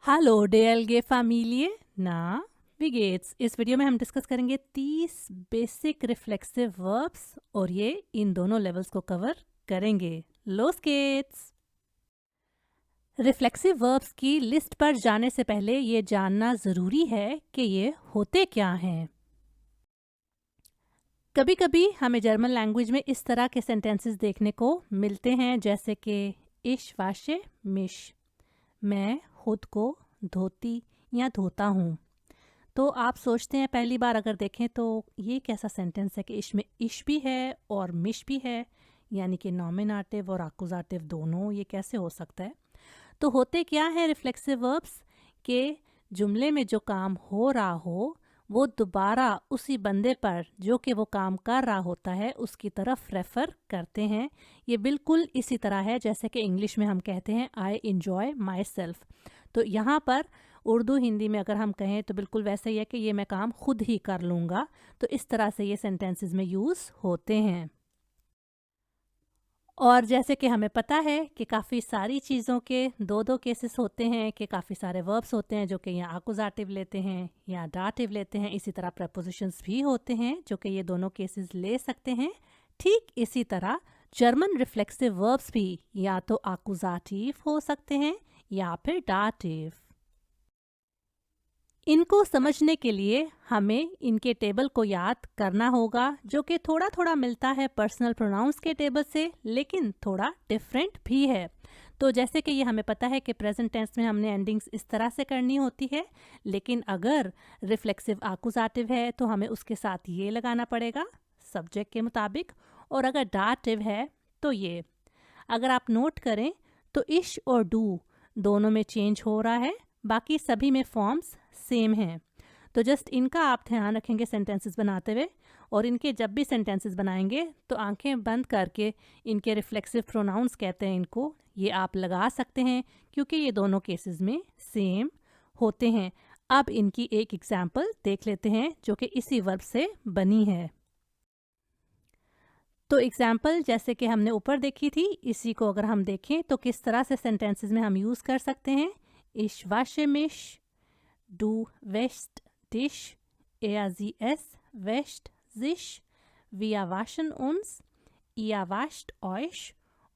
Hallo DLG Familie, na, wie geht's? इस video में हम डिस्कस करेंगे 30 बेसिक रिफ्लेक्सिव वर्ब्स और ये इन दोनों लेवल्स को कवर करेंगे। Los geht's! रिफ्लेक्सिव वर्ब्स की लिस्ट पर जाने से पहले ये जानना ज़रूरी है कि ये होते क्या हैं। कभी कभी हमें जर्मन लैंग्वेज में इस तरह के सेंटेंसेस देखने को मिलते हैं, जैसे कि ich wasche mich, मैं खुद को धोती या धोता हूँ। तो आप सोचते हैं पहली बार अगर देखें तो ये कैसा सेंटेंस है कि इसमें इश भी है और मिश भी है, यानी कि नॉमिनेटिव और आकुजाटिव दोनों, ये कैसे हो सकता है? तो होते क्या है रिफ्लेक्सिव वर्ब्स के जुमले में जो काम हो रहा हो वो दोबारा उसी बंदे पर जो कि वो काम कर रहा होता है उसकी तरफ रेफ़र करते हैं। ये बिल्कुल इसी तरह है जैसे कि इंग्लिश में हम कहते हैं आई इंजॉय माई सेल्फ। तो यहाँ पर उर्दू हिंदी में अगर हम कहें तो बिल्कुल वैसे ही है कि ये मैं काम खुद ही कर लूँगा। तो इस तरह से ये सेंटेंसेस में यूज़ होते हैं। और जैसे कि हमें पता है कि काफ़ी सारी चीज़ों के दो दो केसेस होते हैं, कि काफ़ी सारे वर्ब्स होते हैं जो कि या आकुजाटिव लेते हैं या डाटिव लेते हैं। इसी तरह प्रपोजिशंस भी होते हैं जो कि ये दोनों केसेस ले सकते हैं। ठीक इसी तरह जर्मन रिफ्लेक्सिव वर्ब्स भी या तो आकुजाटिव हो सकते हैं या फिर डाटिव। इनको समझने के लिए हमें इनके टेबल को याद करना होगा, जो कि थोड़ा थोड़ा मिलता है पर्सनल प्रोनाउंस के टेबल से, लेकिन थोड़ा डिफरेंट भी है। तो जैसे कि ये हमें पता है कि प्रेजेंट टेंस में हमने एंडिंग्स इस तरह से करनी होती है, लेकिन अगर रिफ्लेक्सिव आकुजाटिव है तो हमें उसके साथ ये लगाना पड़ेगा सब्जेक्ट के मुताबिक, और अगर डाटिव है तो ये। अगर आप नोट करें तो इश और डू दोनों में चेंज हो रहा है, बाकी सभी में फॉर्म्स सेम हैं। तो जस्ट इनका आप ध्यान रखेंगे सेंटेंसेस बनाते हुए, और इनके जब भी सेंटेंसेस बनाएंगे तो आंखें बंद करके इनके रिफ्लेक्सिव प्रोनाउंस कहते हैं इनको, ये आप लगा सकते हैं क्योंकि ये दोनों केसेस में सेम होते हैं। अब इनकी एक एग्जाम्पल देख लेते हैं जो कि इसी वर्ब से बनी है। तो एग्जाम्पल जैसे कि हमने ऊपर देखी थी, इसी को अगर हम देखें तो किस तरह से सेंटेंसेस में हम यूज़ कर सकते हैं। Ich wasche mich, du wäschst dich, sie es wäscht sich, wir waschen uns, ihr wascht euch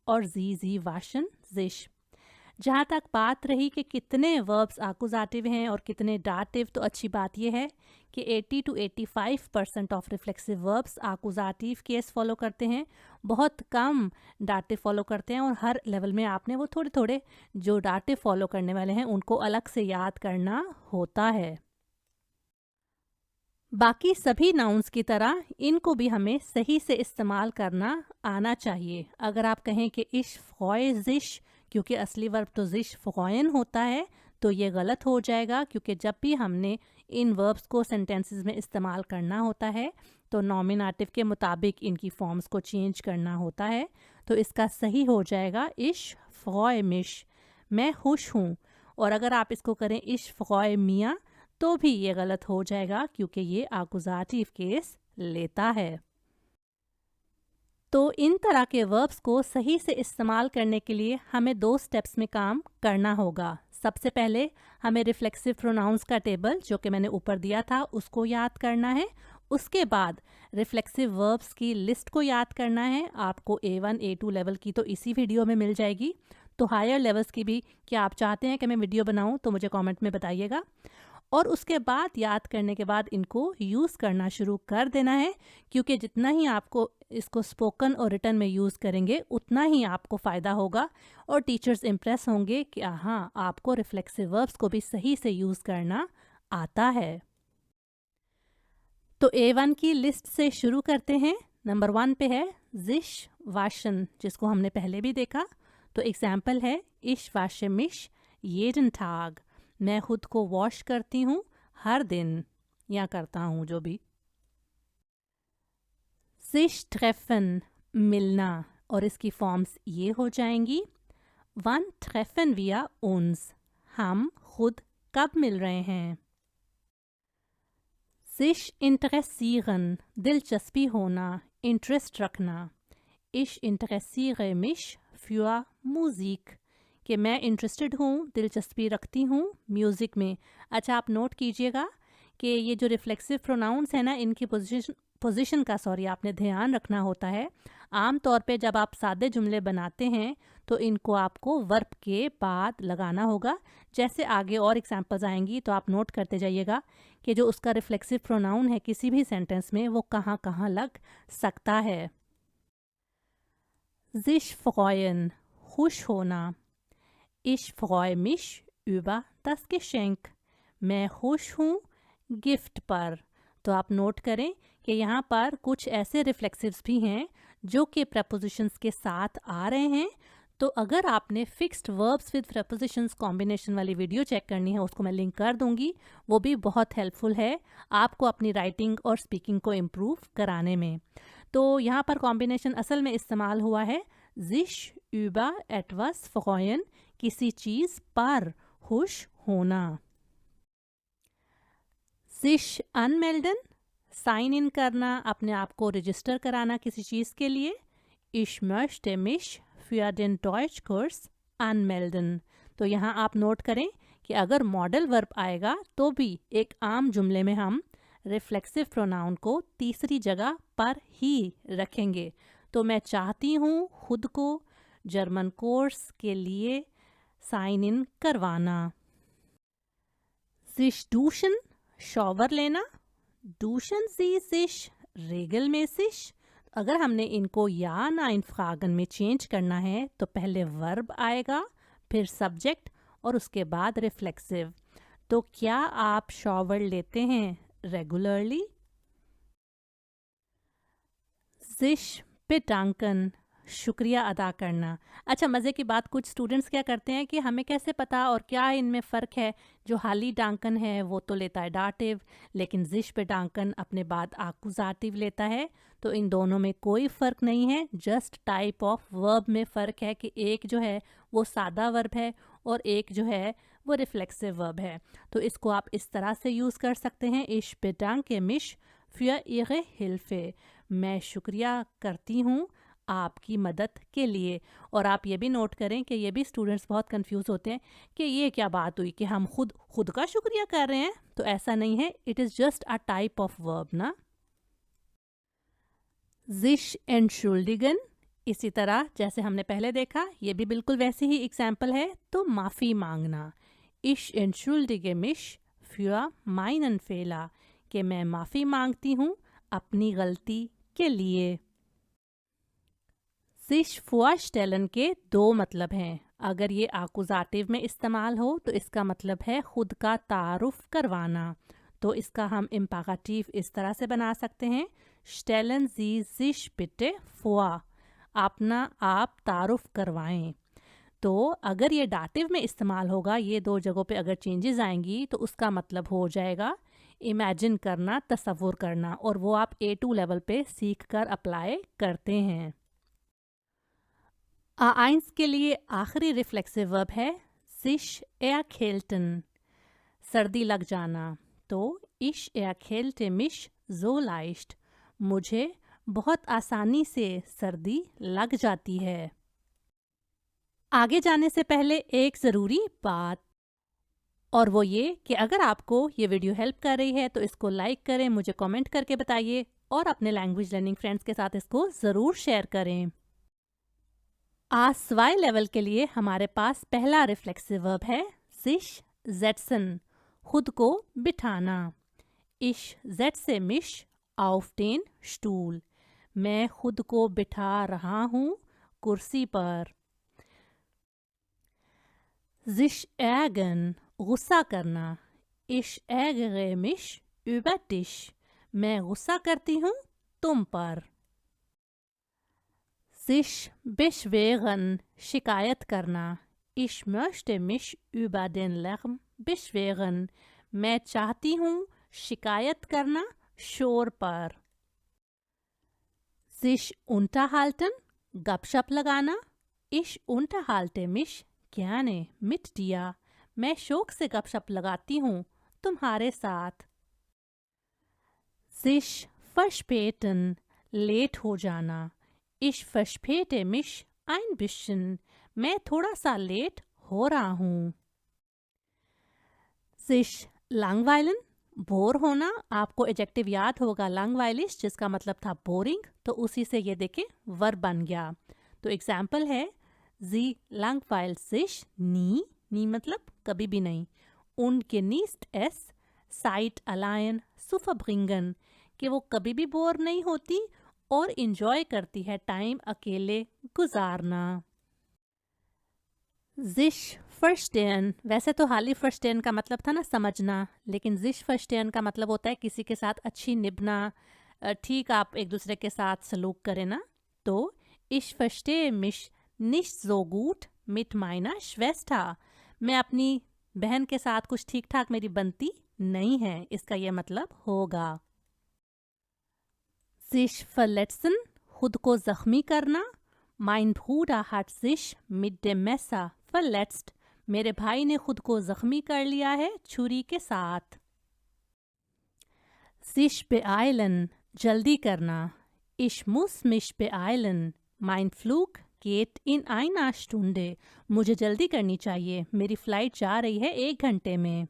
और sie waschen sich। जहाँ तक बात रही कि कितने वर्ब्स आकुजाटिव हैं और कितने डाटिव, तो अच्छी बात यह है कि 80 to 85% of reflexive verbs accusative case follow करते हैं, बहुत कम डाटिव फॉलो करते हैं। और हर लेवल में आपने वो थोड़े थोड़े जो डाटिव फॉलो करने वाले हैं उनको अलग से याद करना होता है। बाकी सभी नाउन्स की तरह इनको भी हमें सही से इस्तेमाल करना आना चाहिए। अगर आप कहें कि इश फ्रॉय जिश, क्योंकि असली वर्ब तो जिश फ्रॉयन होता है, तो ये गलत हो जाएगा, क्योंकि जब भी हमने इन वर्ब्स को सेंटेंसेस में इस्तेमाल करना होता है तो नॉमिनेटिव के मुताबिक इनकी फॉर्म्स को चेंज करना होता है। तो इसका सही हो जाएगा इश फ्रॉय मिश, मैं खुश हूँ। और अगर आप इसको करें इश फ्रॉय मिया तो भी ये गलत हो जाएगा, क्योंकि ये आकुजाटिव केस लेता है। तो इन तरह के वर्ब्स को सही से इस्तेमाल करने के लिए हमें दो स्टेप्स में काम करना होगा। सबसे पहले हमें रिफ्लेक्सिव प्रोनाउंस का टेबल जो कि मैंने ऊपर दिया था उसको याद करना है। उसके बाद रिफ्लेक्सिव वर्ब्स की लिस्ट को याद करना है। आपको A1 A2 लेवल की तो इसी वीडियो में मिल जाएगी, तो हायर लेवल्स की भी क्या आप चाहते हैं कि मैं वीडियो बनाऊं तो मुझे कमेंट में बताइएगा। और उसके बाद याद करने के बाद इनको यूज़ करना शुरू कर देना है, क्योंकि जितना ही आपको इसको स्पोकन और रिटन में यूज़ करेंगे उतना ही आपको फ़ायदा होगा और टीचर्स इम्प्रेस होंगे कि हाँ, आपको रिफ्लेक्सिव वर्ब्स को भी सही से यूज़ करना आता है। तो A1 की लिस्ट से शुरू करते हैं। नंबर 1 पे है जिश वाशन, जिसको हमने पहले भी देखा। तो एग्जाम्पल है इश वाशे मिश jeden Tag, मैं खुद को वॉश करती हूँ हर दिन, या करता हूँ जो भी। sich treffen, मिलना, और इसकी फॉर्म्स ये हो जाएंगी। wann treffen wir uns, हम खुद कब मिल रहे हैं। sich interessieren, दिलचस्पी होना, इंटरेस्ट रखना। ich interessiere mich für Musik, कि मैं इंटरेस्टेड हूँ, दिलचस्पी रखती हूँ म्यूज़िक में। अच्छा, आप नोट कीजिएगा कि ये जो रिफ्लेक्सिव प्रोनाउंस है ना, इनकी पोजीशन का आपने ध्यान रखना होता है। आम तौर पे जब आप सादे जुमले बनाते हैं तो इनको आपको वर्ब के बाद लगाना होगा। जैसे आगे और एग्जांपल्स आएंगी तो आप नोट करते जाइएगा कि जो उसका रिफ्लेक्सिव प्रोनाउन है किसी भी सेंटेंस में वो कहाँ कहाँ लग सकता है। sich freuen, खुश होना। Ich freue mich über das Geschenk. मैं खुश हूँ गिफ्ट पर। तो आप नोट करें कि यहाँ पर कुछ ऐसे रिफ्लेक्सिव्स भी हैं जो कि प्रपोजिशंस के साथ आ रहे हैं। तो अगर आपने fixed verbs with propositions combination वाली वीडियो चेक करनी है, उसको मैं लिंक कर दूंगी। वो भी बहुत हेल्पफुल है आपको अपनी राइटिंग और स्पीकिंग को इम्प्रूव कराने में। तो यहाँ पर कॉम्बिनेशन असल में इस्तेमाल हुआ है sich über etwas freuen, किसी चीज़ पर खुश होना। sich anmelden, साइन इन करना, अपने आप को रजिस्टर कराना किसी चीज़ के लिए। Ich möchte mich für den Deutschkurs anmelden। तो यहाँ आप नोट करें कि अगर मॉडल वर्ब आएगा तो भी एक आम जुमले में हम रिफ्लेक्सिव प्रोनाउन को तीसरी जगह पर ही रखेंगे। तो मैं चाहती हूँ खुद को जर्मन कोर्स के लिए साइन इन करवाना। sich duschen, शॉवर लेना। duschen Sie sich regelmäßig। अगर हमने इनको या नाइन फ्रागन में चेंज करना है तो पहले वर्ब आएगा, फिर सब्जेक्ट और उसके बाद रिफ्लेक्सिव। तो क्या आप शॉवर लेते हैं रेगुलरली? sich bedanken, शुक्रिया अदा करना। अच्छा, मज़े की बात, कुछ स्टूडेंट्स क्या करते हैं कि हमें कैसे पता और क्या इनमें फ़र्क है। जो हाली डांकन है वो तो लेता है डाटिव, लेकिन जिश पे डांकन अपने बाद आकुजाटिव लेता है। तो इन दोनों में कोई फ़र्क नहीं है, जस्ट टाइप ऑफ वर्ब में फ़र्क है कि एक जो है वो सादा वर्ब है और एक जो है वो रिफ्लेक्सिव वर्ब है। तो इसको आप इस तरह से यूज़ कर सकते हैं, ich bedanke mich für ihre Hilfe, मैं शुक्रिया करती हूँ आपकी मदद के लिए। और आप ये भी नोट करें कि ये भी स्टूडेंट्स बहुत कंफ्यूज होते हैं कि ये क्या बात हुई कि हम खुद का शुक्रिया कर रहे हैं। तो ऐसा नहीं है, it is just a type of verb ना। sich entschuldigen, इसी तरह जैसे हमने पहले देखा, ये भी बिल्कुल वैसी ही एग्जाम्पल है। तो माफ़ी मांगना, ich entschuldige mich für meinen Fehler, कि मैं माफ़ी मांगती हूँ अपनी गलती के लिए। sich vorstellen के दो मतलब हैं। अगर ये आकुजाटिव में इस्तेमाल हो तो इसका मतलब है खुद का तारुफ करवाना। तो इसका हम इम्पराटिव इस तरह से बना सकते हैं, stellen Sie sich bitte vor, अपना आप तारुफ करवाएं। तो अगर ये डाटिव में इस्तेमाल होगा, ये दो जगहों पे अगर चेंजेस आएंगी तो उसका मतलब हो जाएगा इमेजिन करना, तसव्वुर करना, और वो आप A2 लेवल पे सीख कर अप्लाई करते हैं। A1 के लिए आखिरी रिफ्लेक्सिव वर्ब है sich erkälten, सर्दी लग जाना। तो ich erkälte mich so leicht, मुझे बहुत आसानी से सर्दी लग जाती है। आगे जाने से पहले एक ज़रूरी बात, और वो ये कि अगर आपको ये वीडियो हेल्प कर रही है तो इसको लाइक करें, मुझे कमेंट करके बताइए और अपने लैंग्वेज लर्निंग फ्रेंड्स के साथ इसको ज़रूर शेयर करें। A2 लेवल के लिए हमारे पास पहला रिफ्लेक्सिव वर्ब है sich setzen, खुद को बिठाना। Ich setze mich auf den Stuhl, मैं खुद को बिठा रहा हूँ कुर्सी पर। sich ärgern, गुस्सा करना। Ich ärgere mich über dich, मैं गुस्सा करती हूँ तुम पर। sich beschweren, शिकायत करना। Ich möchte mich über den Lärm beschweren, मैं चाहती हूँ शिकायत करना शोर पर। sich unterhalten, गपशप लगाना। Ich unterhalte mich gerne mit dir, मैं शौक से गपशप लगाती हूँ तुम्हारे साथ। sich verspäten, लेट हो जाना। Ich verspäte mich ein bisschen, मैं थोड़ा सा लेट हो रहा हूँ। sich langweilen, बोर होना। आपको एडजेक्टिव याद होगा langweilig, जिसका मतलब था बोरिंग, तो उसी से ये देखें वर्ब बन गया। तो एग्जाम्पल है sie langweilt sich nie, nie मतलब कभी भी नहीं, und genießt es Zeit allein zu verbringen, कि वो कभी भी बोर नहीं होती और इंजॉय करती है टाइम अकेले गुजारना। sich verstehen, वैसे तो हाली verstehen का मतलब था ना समझना, लेकिन sich verstehen का मतलब होता है किसी के साथ अच्छी निभना, ठीक आप एक दूसरे के साथ सलूक करें ना। तो ich verstehe mich nicht so gut mit meiner Schwester, मैं अपनी बहन के साथ कुछ ठीक ठाक मेरी बनती नहीं है, इसका ये मतलब होगा। sich verletzen, खुद को जख्मी करना। mein Bruder hat sich mit dem Messer verletzt, मेरे भाई ने खुद को जख्मी कर लिया है छुरी के साथ। sich beeilen, जल्दी करना। ich muss mich beeilen, mein Flug geht in einer Stunde, मुझे जल्दी करनी चाहिए, मेरी फ्लाइट जा रही है 1 घंटे में।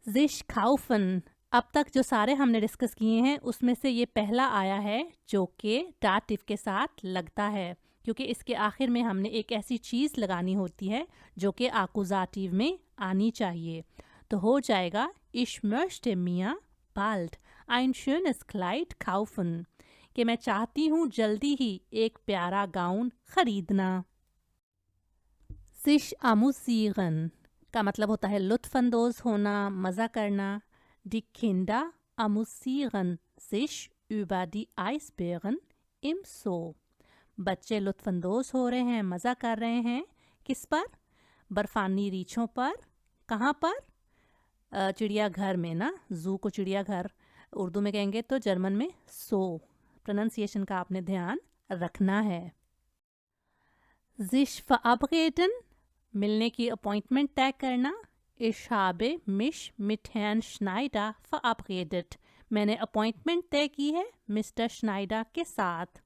sich kaufen, अब तक जो सारे हमने डिस्कस किए हैं उसमें से ये पहला आया है जो कि डाटिव के साथ लगता है, क्योंकि इसके आखिर में हमने एक ऐसी चीज़ लगानी होती है जो कि आकुजाटिव में आनी चाहिए। तो हो जाएगा ich möchte mir bald ein schönes Kleid kaufen, कि मैं चाहती हूँ जल्दी ही एक प्यारा गाउन खरीदना। sich amüsieren का मतलब होता है लुत्फानंदोज होना, मज़ा करना। Die Kinder amüsieren sich über die Eisbären im Zoo, बच्चे लुत्फानंदोज हो रहे हैं, मज़ा कर रहे हैं किस पर? बर्फानी रीछों पर। कहाँ पर? चिड़ियाघर में ना, जू को चिड़ियाघर उर्दू में कहेंगे तो जर्मन में सो, प्रोनाउंसिएशन का आपने ध्यान रखना है। sich verabreden, मिलने की अपॉइंटमेंट तय करना। ich habe mich mit Herrn Schneider verabredet, मैंने अपॉइंटमेंट तय की है मिस्टर श्नाइडर के साथ।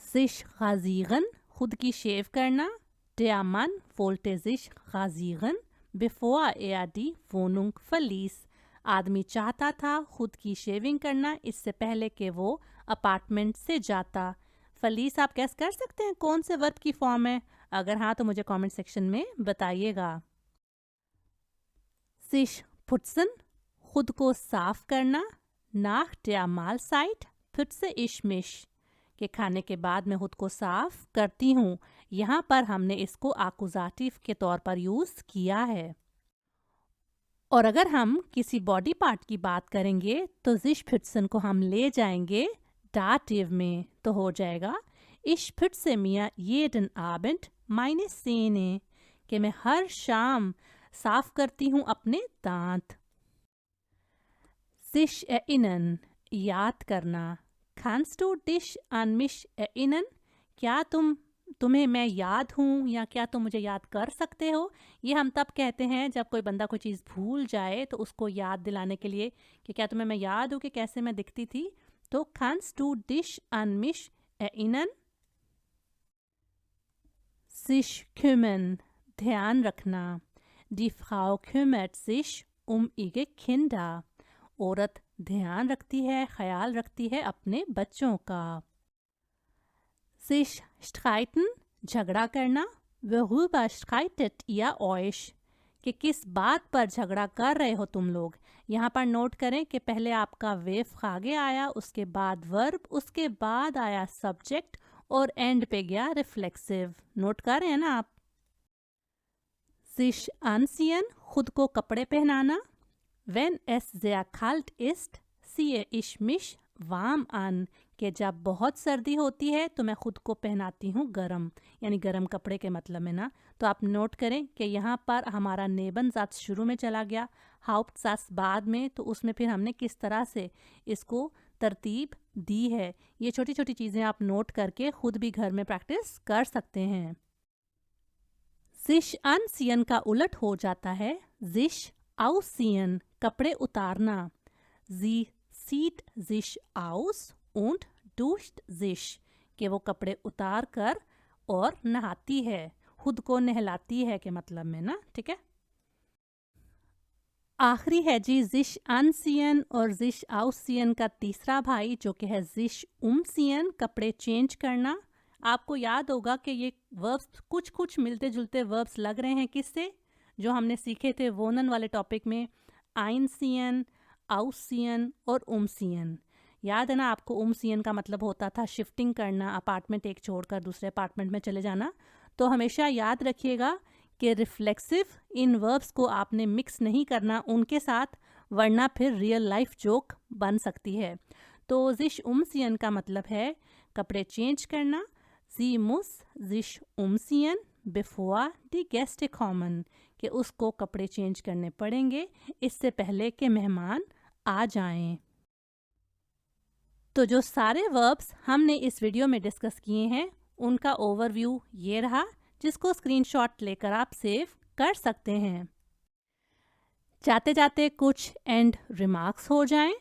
sich rasieren, खुद की शेव करना। der Mann wollte sich rasieren bevor er die Wohnung verließ, आदमी चाहता था खुद की शेविंग करना इससे पहले कि वो अपार्टमेंट से जाता। फलीस आप कैस कर सकते हैं कौन से वर्ब की फॉर्म है? अगर हाँ तो मुझे कमेंट सेक्शन में बताइएगा। sich putzen, खुद को साफ करना। nach der Mahlzeit putze ich mich, कि खाने के बाद मैं खुद को साफ करती हूँ। यहाँ पर हमने इसको आकुजाटिव के तौर पर यूज़ किया है। और अगर हम किसी बॉडी पार्ट की बात करेंगे तो sich putzen को हम ले जाएंगे डाटिव में, तो हो जाएगा ich putze mir jeden Abend meine Zähne, कि मैं हर शाम साफ करती हूँ अपने दांत। sich erinnern, याद करना। kannst du dich an mich erinnern, क्या तुम्हें मैं याद हूँ या क्या तुम मुझे याद कर सकते हो? ये हम तब कहते हैं जब कोई बंदा कोई चीज़ भूल जाए तो उसको याद दिलाने के लिए कि क्या तुम्हें मैं याद हूँ कि कैसे मैं दिखती थी। तो kannst du dich an mich erinnern। sich kümmern, ध्यान रखना। die Frau kümmert sich um ihre Kinder, औरत ध्यान रखती है, ख्याल रखती है अपने बच्चों का। sich streiten, झगड़ा करना। worüber streitet ihr euch, कि किस बात पर झगड़ा कर रहे हो तुम लोग। यहाँ पर नोट करें कि पहले आपका वेव आगे आया, उसके बाद वर्ब, उसके बाद आया सब्जेक्ट और एंड पे गया रिफ्लेक्सिव। नोट कर रहे हैं ना आप? sich anziehen, खुद को कपड़े पहनाना। wenn es sehr kalt ist ziehe ich mich warm an, कि जब बहुत सर्दी होती है तो मैं खुद को पहनाती हूँ गरम, यानी गरम कपड़े के मतलब में ना। तो आप नोट करें कि यहाँ पर हमारा नेबनजात शुरू में चला गया, हाउप्टसास बाद में, तो उसमें फिर हमने किस तरह से इसको तरतीब दी है। ये छोटी छोटी चीज़ें आप नोट करके खुद भी घर में प्रैक्टिस कर सकते हैं। sich anziehen का उलट हो जाता है sich ausziehen, कपड़े उतारना। sie zieht sich aus und duscht sich, कि वो कपड़े उतार कर और नहाती है, खुद को नहलाती है के मतलब में ना, ठीक है। आखिरी है जी जिश अनसियन और जिश आउसियन का तीसरा भाई जो कि है जिश उमसियन, कपड़े चेंज करना। आपको याद होगा कि ये वर्ब्स कुछ कुछ मिलते जुलते वर्ब्स लग रहे हैं किससे, जो हमने सीखे थे वोनन वाले टॉपिक में, आइनसियन, आउसियन और उमसियन। याद है ना आपको, उमसियन का मतलब होता था शिफ्टिंग करना, अपार्टमेंट एक छोड़कर दूसरे अपार्टमेंट में चले जाना। तो हमेशा याद रखिएगा कि रिफ्लेक्सिव इन वर्ब्स को आपने मिक्स नहीं करना उनके साथ, वरना फिर रियल लाइफ जोक बन सकती है। तो जिश उमसियन का मतलब है कपड़े चेंज करना, जी मुस जिश उमसियन बिफोर दी गेस्ट कॉमन, कि उसको कपड़े चेंज करने पड़ेंगे इससे पहले कि मेहमान आ जाएं। तो जो सारे वर्ब्स हमने इस वीडियो में डिस्कस किए हैं उनका ओवरव्यू ये रहा, जिसको स्क्रीनशॉट लेकर आप सेव कर सकते हैं। जाते जाते कुछ एंड रिमार्क्स हो जाएं।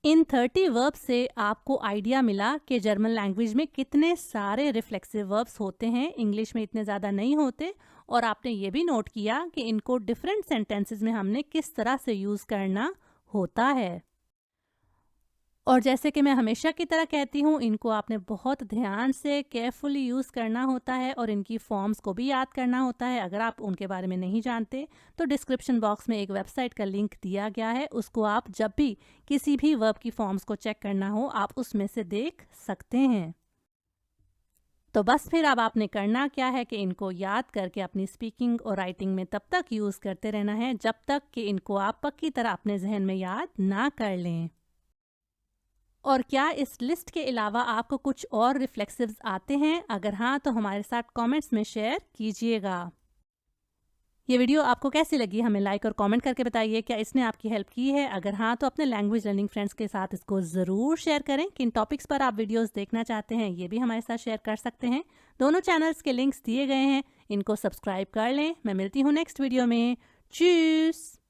इन 30 वर्ब्स से आपको आइडिया मिला कि जर्मन लैंग्वेज में कितने सारे रिफ्लेक्सिव वर्ब्स होते हैं, इंग्लिश में इतने ज़्यादा नहीं होते। और आपने ये भी नोट किया कि इनको डिफरेंट सेंटेंसेस में हमने किस तरह से यूज़ करना होता है। और जैसे कि मैं हमेशा की तरह कहती हूँ, इनको आपने बहुत ध्यान से केयरफुली यूज़ करना होता है और इनकी फॉर्म्स को भी याद करना होता है। अगर आप उनके बारे में नहीं जानते तो डिस्क्रिप्शन बॉक्स में एक वेबसाइट का लिंक दिया गया है, उसको आप जब भी किसी भी वर्ब की फॉर्म्स को चेक करना हो आप उसमें से देख सकते हैं। तो बस फिर अब आपने करना क्या है कि इनको याद करके अपनी स्पीकिंग और राइटिंग में तब तक यूज़ करते रहना है जब तक कि इनको आप पक्की तरह अपने जहन में याद ना कर लें। और क्या इस लिस्ट के अलावा आपको कुछ और रिफ्लेक्सिव्स आते हैं? अगर हाँ तो हमारे साथ कमेंट्स में शेयर कीजिएगा। ये वीडियो आपको कैसी लगी हमें लाइक और कमेंट करके बताइए। क्या इसने आपकी हेल्प की है? अगर हाँ तो अपने लैंग्वेज लर्निंग फ्रेंड्स के साथ इसको ज़रूर शेयर करें। किन टॉपिक्स पर आप वीडियोस देखना चाहते हैं ये भी हमारे साथ शेयर कर सकते हैं। दोनों चैनल्स के लिंक्स दिए गए हैं, इनको सब्सक्राइब कर लें। मैं मिलती हूँ नेक्स्ट वीडियो में। चीज़।